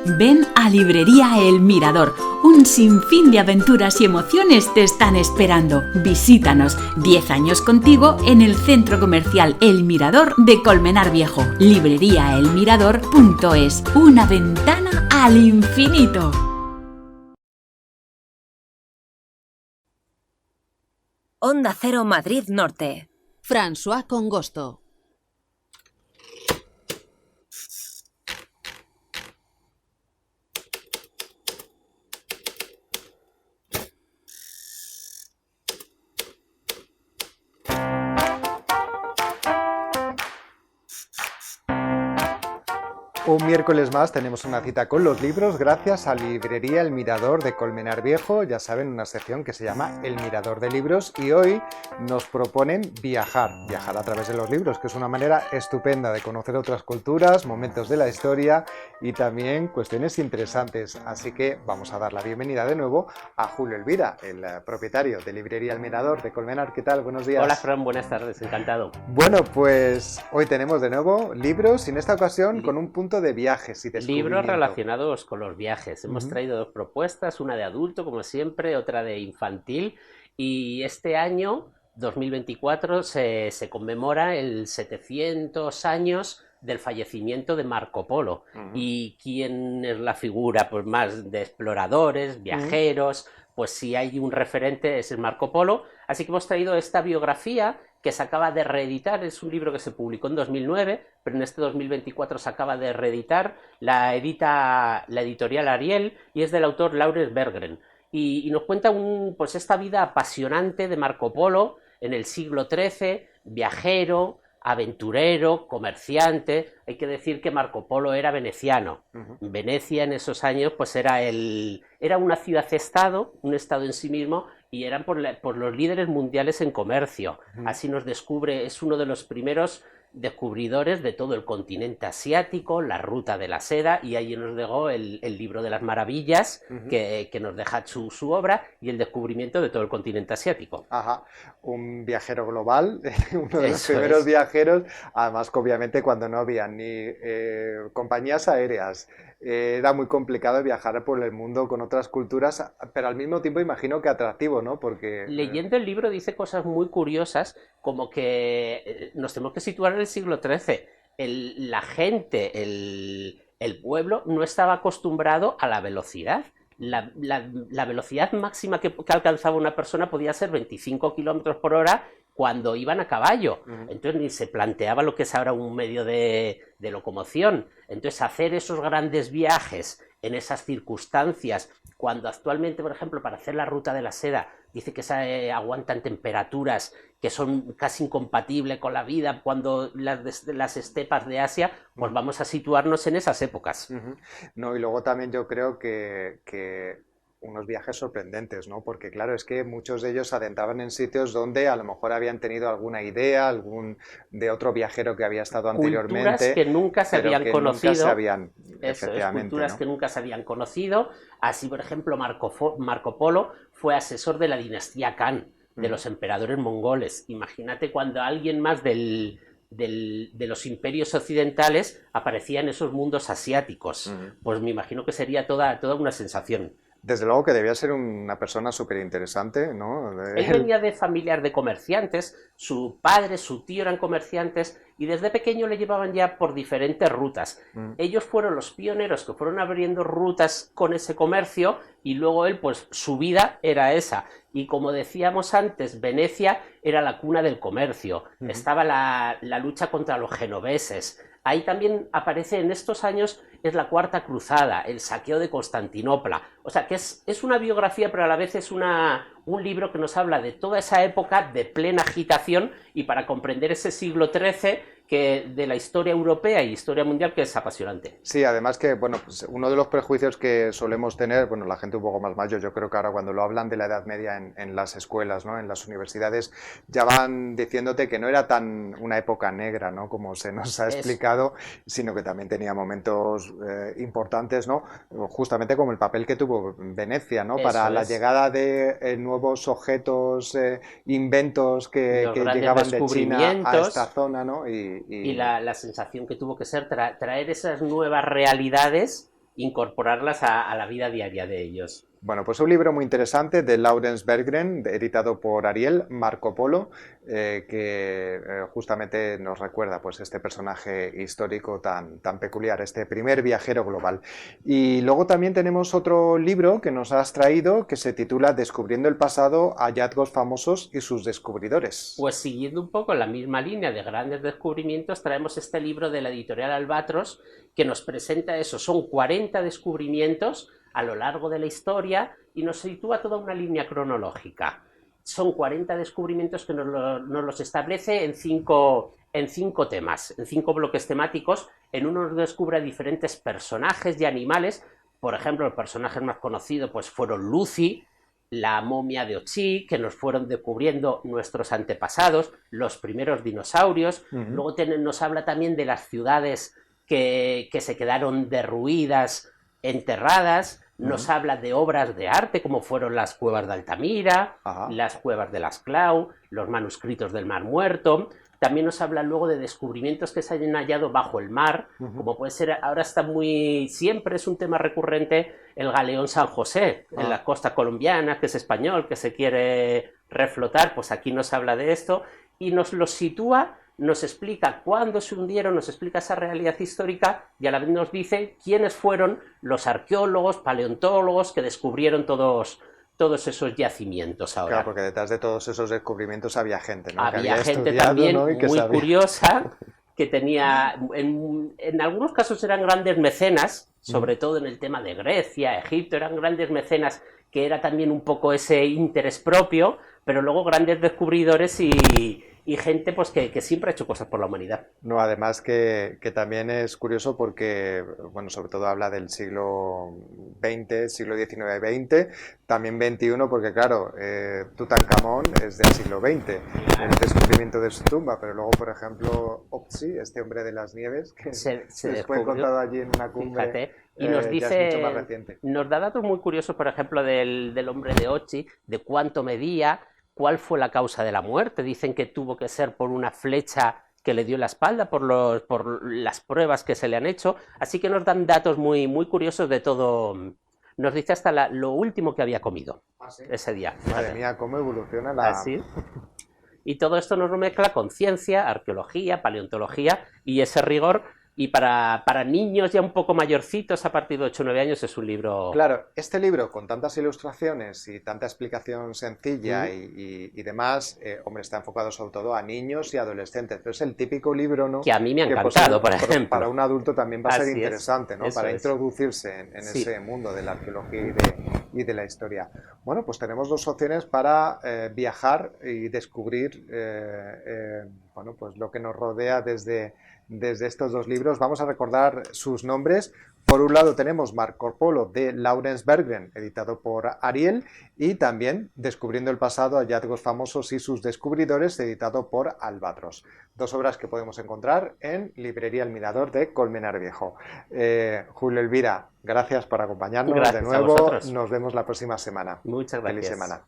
Ven a Librería El Mirador. Un sinfín de aventuras y emociones te están esperando. Visítanos. 10 años contigo en el Centro Comercial El Mirador de Colmenar Viejo. Libreriaelmirador.es. Una ventana al infinito. Onda Cero Madrid Norte. François Congosto. Un miércoles más tenemos una cita con los libros gracias a Librería El Mirador de Colmenar Viejo, ya saben, una sección que se llama El Mirador de Libros, y hoy nos proponen viajar a través de los libros, que es una manera estupenda de conocer otras culturas, momentos de la historia y también cuestiones interesantes. Así que vamos a dar la bienvenida de nuevo a Julio Elvira, el propietario de Librería El Mirador de Colmenar. ¿Qué tal? Buenos días. Hola Fran, buenas tardes, encantado. Bueno, pues hoy tenemos de nuevo libros, y en esta ocasión con un punto de viajes y descubrimiento. Libros relacionados con los viajes. Hemos traído dos propuestas, una de adulto, como siempre, otra de infantil. Y este año, 2024, se conmemora el 700 años del fallecimiento de Marco Polo. ¿Y quién es la figura? Pues más de exploradores, viajeros. Pues si hay un referente es el Marco Polo. Así que hemos traído esta biografía que se acaba de reeditar. Es un libro que se publicó en 2009, pero en este 2024 se acaba de reeditar. La edita la editorial Ariel y es del autor Laurens Berggren. Y nos cuenta pues esta vida apasionante de Marco Polo en el siglo XIII, viajero, aventurero, comerciante. Hay que decir que Marco Polo era veneciano. Venecia en esos años pues era una ciudad-estado, un estado en sí mismo, y eran por los líderes mundiales en comercio. Así nos descubre, es uno de los primeros descubridores de todo el continente asiático, la ruta de la seda, y ahí nos dejó el libro de las maravillas, que nos deja su obra, y el descubrimiento de todo el continente asiático. Ajá, un viajero global, uno de los primeros viajeros, además que obviamente cuando no había ni compañías aéreas, era muy complicado viajar por el mundo con otras culturas, pero al mismo tiempo imagino que atractivo, ¿no? Porque leyendo el libro dice cosas muy curiosas, como que nos tenemos que situar en el siglo XIII. La gente, el pueblo, no estaba acostumbrado a la velocidad. La velocidad máxima que alcanzaba una persona podía ser 25 kilómetros por hora cuando iban a caballo. Entonces ni se planteaba lo que es ahora un medio de locomoción. Entonces hacer esos grandes viajes en esas circunstancias, cuando actualmente, por ejemplo, para hacer la ruta de la seda, dice que aguantan temperaturas que son casi incompatibles con la vida, cuando las estepas de Asia, pues vamos a situarnos en esas épocas. No, y luego también yo creo que unos viajes sorprendentes, ¿no? Porque claro, es que muchos de ellos se adentraban en sitios donde a lo mejor habían tenido alguna idea, de otro viajero que había estado anteriormente. Culturas que nunca se habían conocido. Nunca se habían, culturas, ¿no? que nunca se habían conocido. Así, por ejemplo, Marco Polo fue asesor de la dinastía Khan, de los emperadores mongoles. Imagínate cuando alguien más de los imperios occidentales aparecía en esos mundos asiáticos. Pues me imagino que sería toda una sensación. Desde luego que debía ser una persona súper interesante, ¿no? Él venía de familias de comerciantes, su padre, su tío eran comerciantes, y desde pequeño le llevaban ya por diferentes rutas. Ellos fueron los pioneros que fueron abriendo rutas con ese comercio, y luego él, pues su vida era esa. Y como decíamos antes, Venecia era la cuna del comercio. Estaba la lucha contra los genoveses. Ahí también aparece en estos años, es la Cuarta Cruzada, el saqueo de Constantinopla. O sea, que es una biografía, pero a la vez es un libro que nos habla de toda esa época de plena agitación, y para comprender ese siglo XIII de la historia europea y historia mundial, que es apasionante. Sí, además que, bueno, pues uno de los prejuicios que solemos tener, bueno, la gente un poco más mayor, yo creo que ahora cuando lo hablan de la Edad Media en las escuelas, ¿no? En las universidades, ya van diciéndote que no era tan una época negra, ¿no? Como se nos ha explicado, sino que también tenía momentos importantes, ¿no? Justamente como el papel que tuvo Venecia, ¿no? Para la llegada de nuevos objetos, inventos que llegaban de China a esta zona, ¿no? Y la sensación que tuvo que ser traer esas nuevas realidades incorporarlas a la vida diaria de ellos. Bueno, pues un libro muy interesante de Laurens Berggren, editado por Ariel, Marco Polo, que justamente nos recuerda pues este personaje histórico tan peculiar, este primer viajero global. Y luego también tenemos otro libro que nos has traído que se titula Descubriendo el pasado, hallazgos famosos y sus descubridores. Pues siguiendo un poco la misma línea de grandes descubrimientos, traemos este libro de la editorial Albatros que nos presenta eso, son 40 descubrimientos a lo largo de la historia y nos sitúa toda una línea cronológica. Son 40 descubrimientos que nos los establece en cinco temas, en 5 bloques temáticos. En uno nos descubre a diferentes personajes y animales. Por ejemplo, los personajes más conocidos pues, fueron Lucy, la momia de Ochi, que nos fueron descubriendo nuestros antepasados, los primeros dinosaurios. Luego nos habla también de las ciudades que se quedaron derruidas, enterradas. Nos habla de obras de arte como fueron las cuevas de Altamira, las cuevas de Las Clau, los manuscritos del Mar Muerto. También nos habla luego de descubrimientos que se hayan hallado bajo el mar, como puede ser, ahora está siempre es un tema recurrente, el galeón San José, en la costa colombiana, que es español, que se quiere reflotar, pues aquí nos habla de esto y nos lo sitúa, nos explica cuándo se hundieron, nos explica esa realidad histórica y a la vez nos dice quiénes fueron los arqueólogos, paleontólogos que descubrieron todos esos yacimientos ahora. Claro, porque detrás de todos esos descubrimientos había gente, ¿no? Había gente también, ¿no? Muy curiosa, que tenía, en algunos casos eran grandes mecenas, sobre todo en el tema de Grecia, Egipto, eran grandes mecenas que era también un poco ese interés propio, pero luego grandes descubridores y gente pues que siempre ha hecho cosas por la humanidad. No, además que también es curioso porque, bueno, sobre todo habla del siglo XX, siglo XIX-XX, también XXI, porque claro, Tutankamón es del siglo XX, el descubrimiento de su tumba, pero luego, por ejemplo, Opsi, este hombre de las nieves, que se fue encontrado allí en una cumbre. Fíjate, y nos dice, es mucho más reciente. Nos da datos muy curiosos, por ejemplo, del hombre de Opsi, de cuánto medía, cuál fue la causa de la muerte. Dicen que tuvo que ser por una flecha que le dio en la espalda, por las pruebas que se le han hecho. Así que nos dan datos muy, muy curiosos de todo. Nos dice hasta lo último que había comido ese día. Madre mía, cómo evoluciona la... Así. Y todo esto nos lo mezcla con ciencia, arqueología, paleontología y ese rigor. Y para niños ya un poco mayorcitos, a partir de 8 o 9 años, es un libro... Claro, este libro con tantas ilustraciones y tanta explicación sencilla y demás, hombre, está enfocado sobre todo a niños y adolescentes, pero es el típico libro, ¿no? Que a mí me ha encantado, por ejemplo. Para un adulto también va a ser interesante, ¿no? Eso Para es. Introducirse en ese mundo de la arqueología y de la historia. Bueno, pues tenemos 2 opciones para viajar y descubrir bueno, pues lo que nos rodea desde estos 2 libros. Vamos a recordar sus nombres. Por un lado tenemos Marco Polo de Laurens Berggren, editado por Ariel, y también Descubriendo el pasado, hallazgos famosos y sus descubridores, editado por Albatros. 2 obras que podemos encontrar en Librería El Mirador de Colmenar Viejo. Julio, Elvira, gracias por acompañarnos de nuevo. Nos vemos la próxima semana. Muchas gracias. Feliz semana.